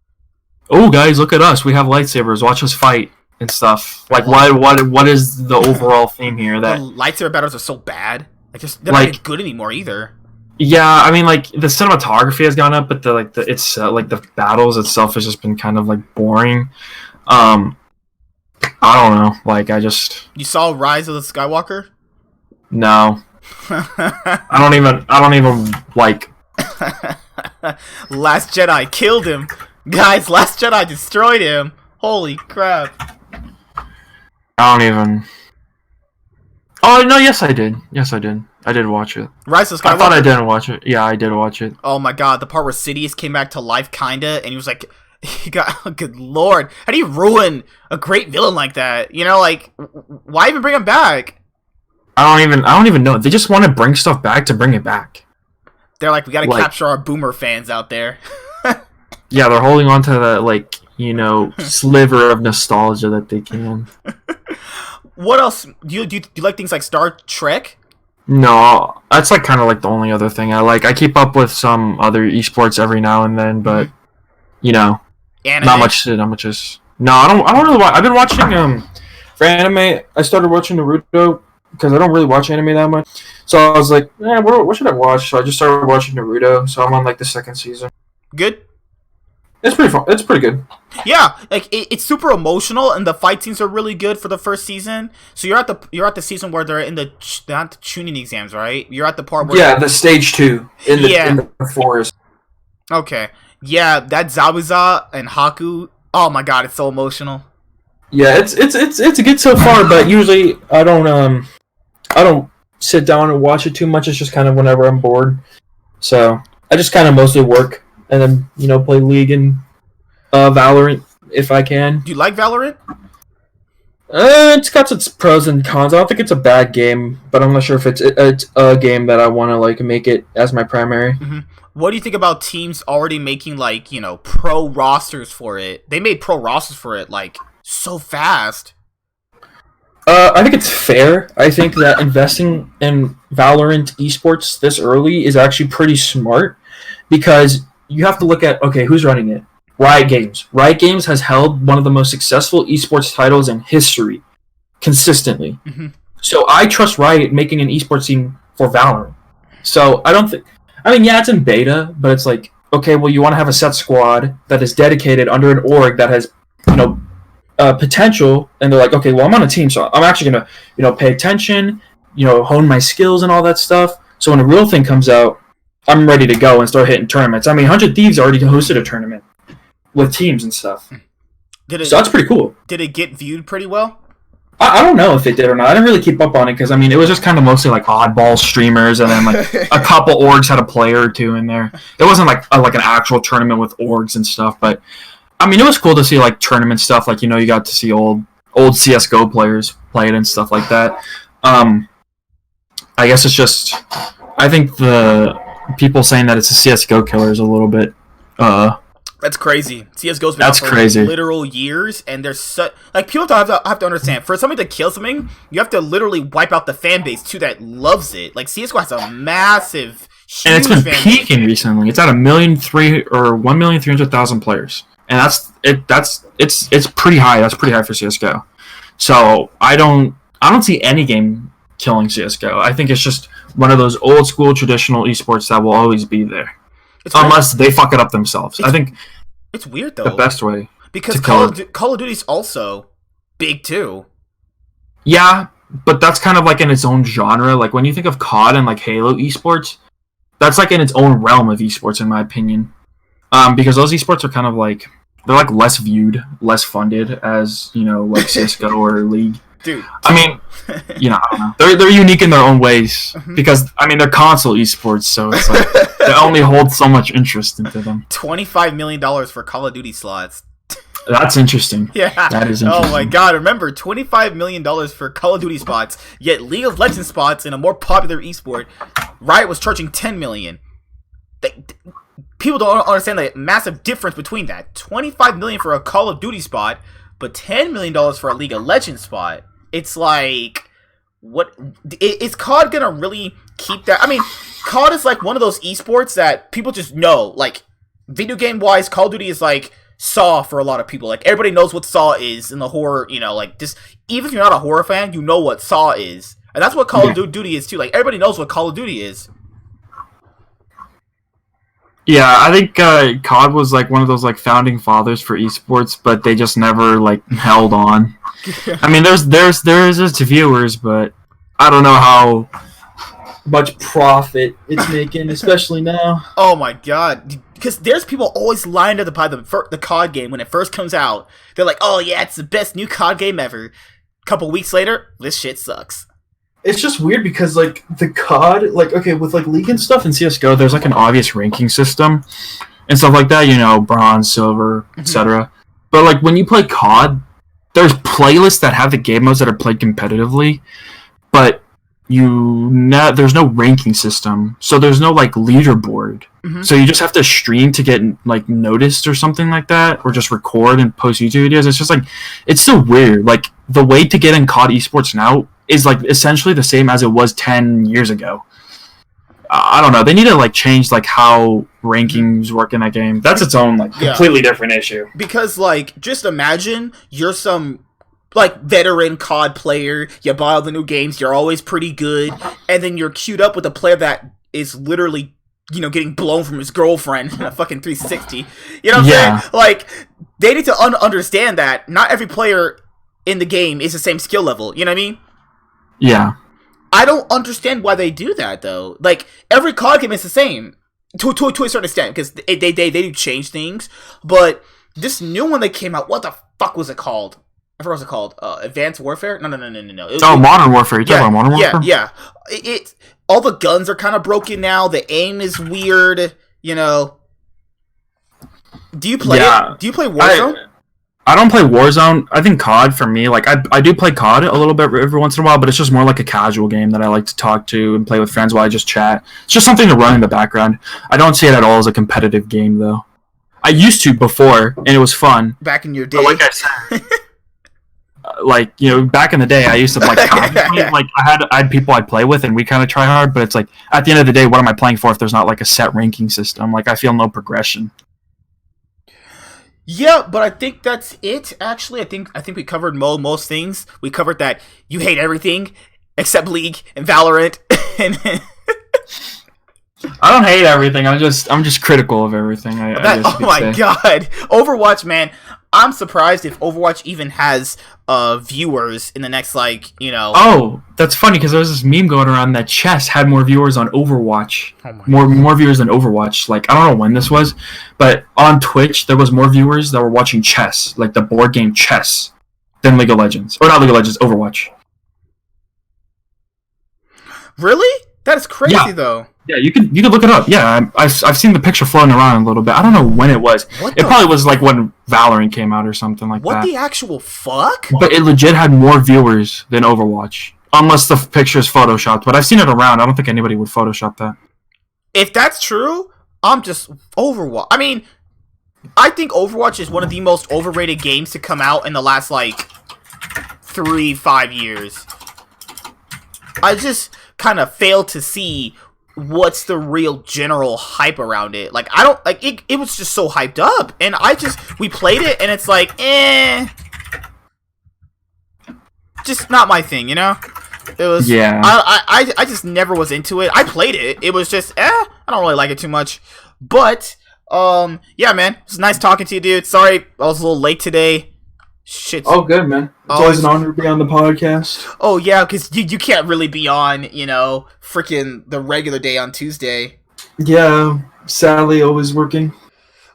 oh guys, look at us, we have lightsabers, watch us fight and stuff. Like what is the overall theme here? That the lightsaber battles are so bad. Like they're not even good anymore either. Yeah, I mean, like the cinematography has gone up, but the battles itself has just been kind of like boring. I don't know. Like You saw Rise of the Skywalker? No. I don't even like. Last Jedi killed him, guys. Last Jedi destroyed him. Holy crap! I don't even. Oh no! Yes, I did. I did watch it. Rise of Skywalker. I thought I didn't watch it. Yeah, I did watch it. Oh my god, the part where Sidious came back to life, kinda, and he was like, he got. Oh, good lord, how do you ruin a great villain like that? You know, like, why even bring him back? I don't even know. They just want to bring stuff back to bring it back. They're like, we gotta capture our boomer fans out there. Yeah, they're holding on to that, sliver of nostalgia that they can. What else? Do you like things like Star Trek? No, that's like kind of like the only other thing I like. I keep up with some other esports every now and then, but Anime? not much. No, I don't really watch. I've been watching for anime. I started watching Naruto because I don't really watch anime that much. So I was like, what should I watch? So I just started watching Naruto. So I'm on like the second season. Good. It's pretty fun. It's pretty good. Yeah, like it's super emotional, and the fight scenes are really good for the first season. So you're at the season where they're in not the tuning exams, right? You're at the part where the stage 2 in the forest. Okay, yeah, that Zabuza and Haku. Oh my god, it's so emotional. Yeah, it's good so far, but usually I don't sit down and watch it too much. It's just kind of whenever I'm bored. So I just kind of mostly work and then play League and Valorant if I can. Do you like Valorant? It's got its pros and cons. I don't think it's a bad game, but I'm not sure if it's a game that I want to like make it as my primary. Mm-hmm. What do you think about teams already making pro rosters for it? They made pro rosters for it so fast. I think it's fair. I think that investing in Valorant esports this early is actually pretty smart because you have to look at, okay, who's running it? Riot Games. Riot Games has held one of the most successful esports titles in history consistently. Mm-hmm. So I trust Riot making an esports team for Valorant. So it's in beta, but it's like, okay, well, you want to have a set squad that is dedicated under an org that has, potential, and they're like, okay, well, I'm on a team, so I'm actually gonna, pay attention, hone my skills and all that stuff. So when a real thing comes out, I'm ready to go and start hitting tournaments. I mean, 100 Thieves already hosted a tournament with teams and stuff. So that's pretty cool. Did it get viewed pretty well? I don't know if it did or not. I didn't really keep up on it because, it was just kind of mostly like oddball streamers and then like a couple orgs had a player or two in there. It wasn't like an actual tournament with orgs and stuff, but it was cool to see like tournament stuff. Like, you got to see old CSGO players play it and stuff like that. I guess it's just, I think the people saying that it's a CSGO killer is a little bit, That's crazy. CSGO's been That's out for crazy. Literal years, and there's people have to understand. For somebody to kill something, you have to literally wipe out the fan base too that loves it. Like CSGO has a massive, huge and it's been fan peaking base. recently. It's at 1,300,000 players, and it's pretty high. That's pretty high for CSGO. So I don't see any game killing CSGO. I think it's just one of those old school traditional esports that will always be there. Unless they fuck it up themselves. I think it's weird though. The best way because Call of Duty's also big too. Yeah, but that's kind of like in its own genre. Like when you think of COD and like Halo esports, that's like in its own realm of esports, in my opinion. Because those esports are kind of like they're like less viewed, less funded as like CS:GO or League. Dude, I mean, I don't know. They're unique in their own ways because I mean they're console esports, so it's like they only hold so much interest into them. $25 million for Call of Duty slots. That's interesting. Yeah. That is interesting. Oh my god, remember, $25 million for Call of Duty spots, yet League of Legends spots in a more popular esport, Riot was charging $10 million. People don't understand the massive difference between that. $25 million for a Call of Duty spot, but $10 million for a League of Legends spot. It's like, what is COD gonna really keep that? I mean, COD is like one of those esports that people just know. Like, video game wise, Call of Duty is like Saw for a lot of people. Like, everybody knows what Saw is in the horror, like, just, even if you're not a horror fan, you know what Saw is. And that's what Call of Duty is, too. Like, everybody knows what Call of Duty is. Yeah, I think COD was, like, one of those, like, founding fathers for esports, but they just never, like, held on. I mean, there is to viewers, but I don't know how much profit it's making, especially now. Oh my god. Because there's people always lined up to buy the COD game when it first comes out. They're like, oh yeah, it's the best new COD game ever. Couple weeks later, this shit sucks. It's just weird because, like, the COD, like, okay, with, like, League and stuff in CSGO, there's, like, an obvious ranking system and stuff like that, bronze, silver, etc. But, like, when you play COD, there's playlists that have the game modes that are played competitively, but there's no ranking system, so there's no, like, leaderboard. So you just have to stream to get, like, noticed or something like that, or just record and post YouTube videos. It's just, like, it's so weird. Like, the way to get in COD esports now is, like, essentially the same as it was 10 years ago. I don't know. They need to, like, change, like, how rankings work in that game. That's its own, like, completely different issue. Because, like, just imagine you're some, like, veteran COD player, you buy all the new games, you're always pretty good, and then you're queued up with a player that is literally, getting blown from his girlfriend in a fucking 360. You know what I'm saying? Like, they need to understand that not every player in the game is the same skill level. You know what I mean? Yeah. I don't understand why they do that, though. Like, every COD game is the same to a certain extent, because they do change things. But this new one that came out, what the fuck was it called? I forgot what it was called. Advanced Warfare? No. Modern Warfare. You talking about Modern Warfare? Yeah. All the guns are kind of broken now. The aim is weird. Do you play it? Do you play Warzone? I don't play Warzone. I think COD, for me, like, I do play COD a little bit every once in a while, but it's just more like a casual game that I like to talk to and play with friends while I just chat. It's just something to run in the background. I don't see it at all as a competitive game, though. I used to before, and it was fun. Back in your day. But like I said, back in the day, I used to, like, like, I had people I'd play with, and we kind of try hard, but it's like, at the end of the day, what am I playing for if there's not, like, a set ranking system? Like, I feel no progression. Yeah, but I think that's it, actually. I think we covered most things. We covered that you hate everything except League and Valorant. I don't hate everything. I'm just critical of everything. Oh my god. Overwatch, man. I'm surprised if Overwatch even has viewers in the next, like, Oh, that's funny, because there was this meme going around that chess had more viewers on Overwatch. More viewers than Overwatch. Like, I don't know when this was, but on Twitch there was more viewers that were watching chess, like the board game chess, than League of Legends. Or not League of Legends, Overwatch. Really? That is crazy, though. Yeah, you could look it up. Yeah, I've seen the picture floating around a little bit. I don't know when it was. It probably was like when Valorant came out or something like that. What the actual fuck? But it legit had more viewers than Overwatch, unless the picture is photoshopped. But I've seen it around. I don't think anybody would Photoshop that. If that's true, I'm just Overwatch. I mean, I think Overwatch is one of the most overrated games to come out in the last, like, 3-5 years. I just kind of failed to see what's the real general hype around it. Like, I don't, like, it was just so hyped up, and we played it, and it's like, just not my thing, It was, I just never was into it. I played it, it was just, I don't really like it too much, but, yeah, man, it's nice talking to you, dude. Sorry, I was a little late today. Shit's Oh, good, man. It's always an honor to be on the podcast. Oh yeah, because you can't really be on, freaking the regular day on Tuesday. Yeah, sadly, always working.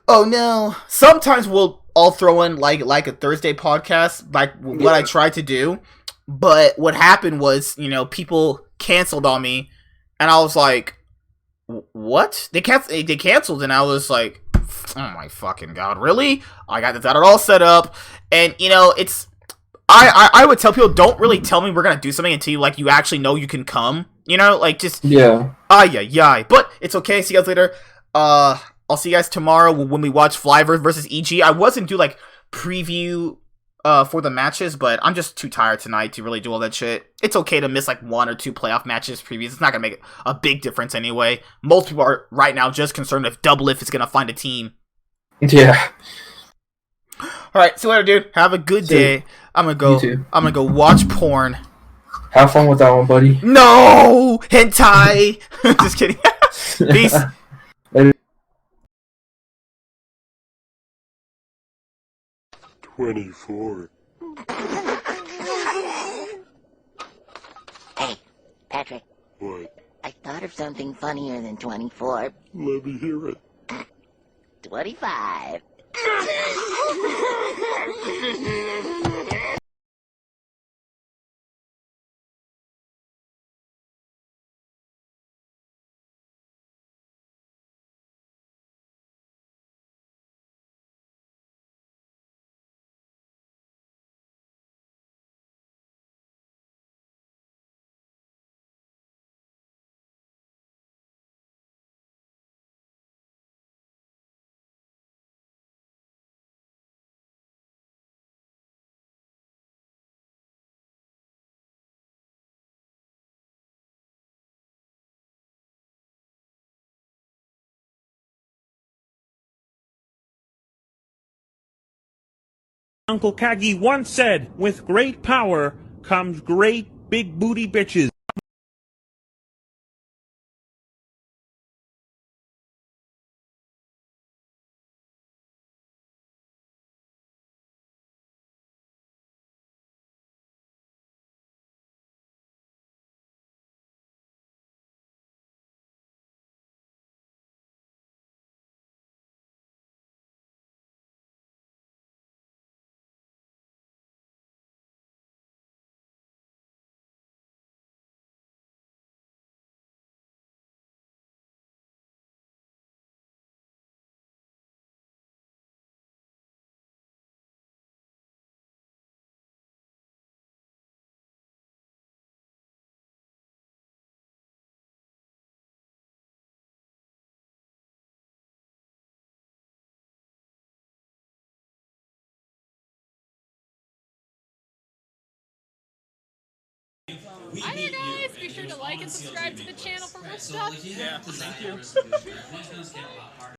Oh no. Sometimes we'll all throw in like a Thursday podcast, like what I tried to do. But what happened was, people canceled on me, and I was like, "What? They canceled," and I was like, "Oh my fucking god, really?" I got it all set up, and it's. I would tell people, don't really tell me we're gonna do something until you actually know you can come. Just Yeah. yeah. But it's okay. See you guys later. I'll see you guys tomorrow when we watch Flyers versus EG. I wasn't do preview for the matches, but I'm just too tired tonight to really do all that shit. It's okay to miss 1 or 2 playoff matches previews. It's not gonna make a big difference anyway. Most people are right now just concerned if Doublelift is gonna find a team. Yeah. Alright, see you later, dude. Have a good day. I'm gonna go watch porn. Have fun with that one, buddy. No! Hentai! Just kidding. Peace. Later. 24. Hey, Patrick, What? I thought of something funnier than 24. Let me hear it. 25. Uncle Kagi once said, with great power comes great big booty bitches. Hi there guys, be sure to like and subscribe to the channel for more stuff. Yeah, thank you.